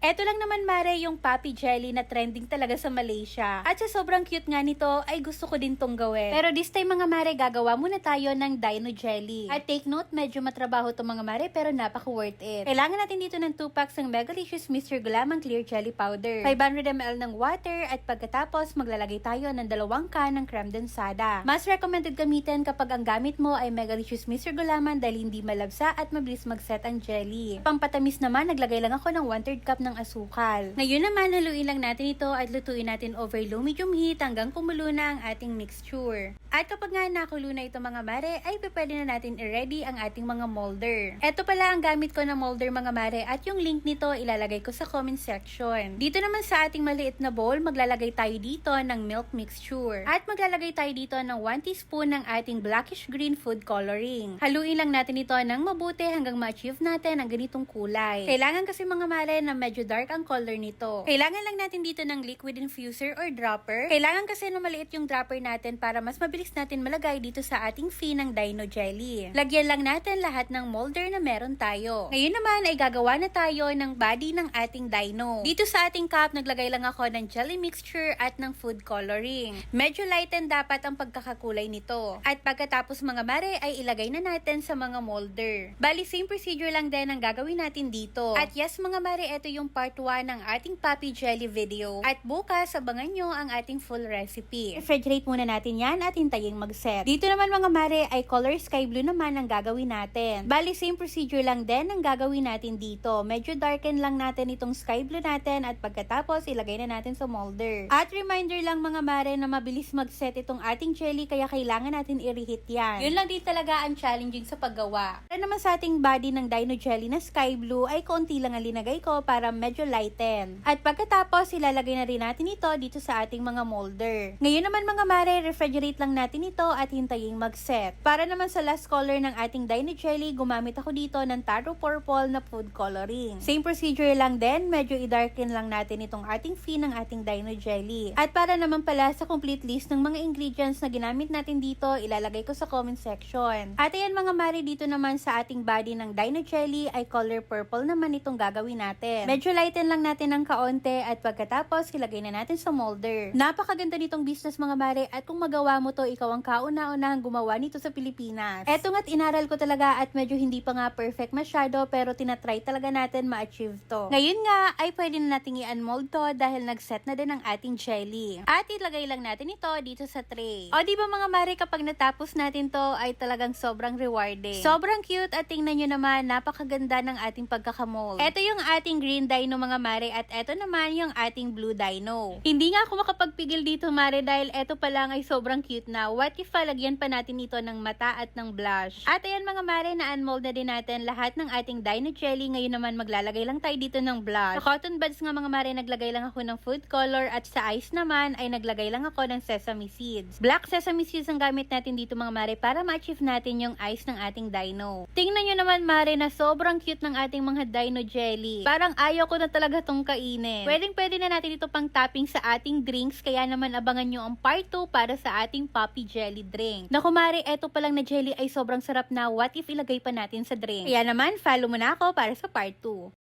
Eto lang naman mare yung Poppy Jelly na trending talaga sa Malaysia. At sa sobrang cute nga nito ay gusto ko din tong gawin. Pero this time mga mare, gagawa muna tayo ng Dino Jelly. At take note, medyo matrabaho to mga mare pero napaka worth it. Kailangan natin dito ng 2 packs ng Megalicious Mr. Gulamang Clear Jelly Powder, 500 ml ng water, at pagkatapos maglalagay tayo ng 2 can ng creme densada. Mas recommended gamitin kapag ang gamit mo ay Megalicious Mr. Gulaman dahil hindi malabsa at mabilis mag-set ang jelly. Pampatamis naman, naglagay lang ako ng 1/3 cup ng asukal. Ngayon naman, haluin lang natin ito at lutuin natin over low medium heat hanggang kumulo na ang ating mixture. At kapag nga nakulo na ito mga mare, ay pwede na natin i-ready ang ating mga molder. Ito pala ang gamit ko na molder mga mare at yung link nito ilalagay ko sa comment section. Dito naman sa ating maliit na bowl, maglalagay tayo dito ng milk mixture. At maglalagay tayo dito ng 1 teaspoon ng ating blackish green food coloring. Haluin lang natin ito ng mabuti hanggang ma-achieve natin ang ganitong kulay. Kailangan kasi mga mare na medyo dark ang color nito. Kailangan lang natin dito ng liquid infuser or dropper. Kailangan kasi na maliit yung dropper natin para mas mabilis natin malagay dito sa ating fin ng Dino Jelly. Lagyan lang natin lahat ng molder na meron tayo. Ngayon naman ay gagawa na tayo ng body ng ating dino. Dito sa ating cup, naglagay lang ako ng jelly mixture at ng food coloring. Medyo lighten dapat ang pagkakakulay nito. At pagkatapos mga mare ay ilagay na natin sa mga molder. Bali, same procedure lang din ang gagawin natin dito. At yes mga mare, ito yung part 1 ng ating Poppy Jelly video. At bukas, abangan nyo ang ating full recipe. Refrigerate muna natin yan at hintayin mag-set. Dito naman mga mare ay color sky blue naman ang gagawin natin. Bali, same procedure lang din ang gagawin natin dito. Medyo darken lang natin itong sky blue natin at pagkatapos ilagay na natin sa molder. At reminder lang mga mare na mabilis mag-set itong ating jelly kaya kailangan natin i-reheat yan. Yun lang din talaga ang challenging sa paggawa. Para naman sa ating body ng Dino Jelly na sky blue ay konti lang ang linagay ko para medyo lighten. At pagkatapos ilalagay na rin natin ito dito sa ating mga molder. Ngayon naman mga mare, refrigerate lang natin ito at hintayin mag-set. Para naman sa last color ng ating Dino Jelly, gumamit ako dito ng taro purple na food coloring. Same procedure lang din, medyo i-darken lang natin itong ating fin ng ating Dino Jelly. At para naman pala sa complete list ng mga ingredients na ginamit natin dito, ilalagay ko sa comment section. At ayan mga mare, dito naman sa ating body ng Dino Jelly ay color purple naman itong gagawin natin. Medyo lighten lang natin ng kaunti at pagkatapos ilagay na natin sa molder. Napakaganda nitong business mga mare at kung magawa mo to, ikaw ang kauna-unahang gumawa nito sa Pilipinas. Eto nga't inaral ko talaga at medyo hindi pa nga perfect masyado pero tinatry talaga natin ma-achieve to. Ngayon nga ay pwede na nating i-unmold to dahil nag-set na din ang ating jelly. At ilagay lang natin ito dito sa tray. O diba mga mare, kapag natapos natin to ay talagang sobrang rewarding. Sobrang cute at tingnan nyo naman, napakaganda ng ating pagkakamold. Eto yung ating green dino mga mare at eto naman yung ating blue dino. Hindi nga ako makapagpigil dito mare dahil eto pa lang ay sobrang cute na. What if lagyan pa natin ito ng mata at ng blush? At ayan mga mare, na-unmold na din natin lahat ng ating Dino Jelly. Ngayon naman maglalagay lang tayo dito ng blush. Sa cotton buds nga mga mare, naglagay lang ako ng food color at sa ice naman ay naglagay lang ako ng sesame seeds. Black sesame seeds ang gamit natin dito mga mare para ma-achieve natin yung ice ng ating dino. Tingnan nyo naman mare na sobrang cute ng ating mga Dino Jelly. Parang ayaw ko na talaga tong kainin. Pwede na natin ito pang topping sa ating drinks, kaya naman abangan nyo ang part 2 para sa ating Poppy Jelly drink. Naku mare, eto pa lang na jelly ay sobrang sarap na. What if ilagay pa natin sa drink? Kaya naman, follow mo na ako para sa part 2.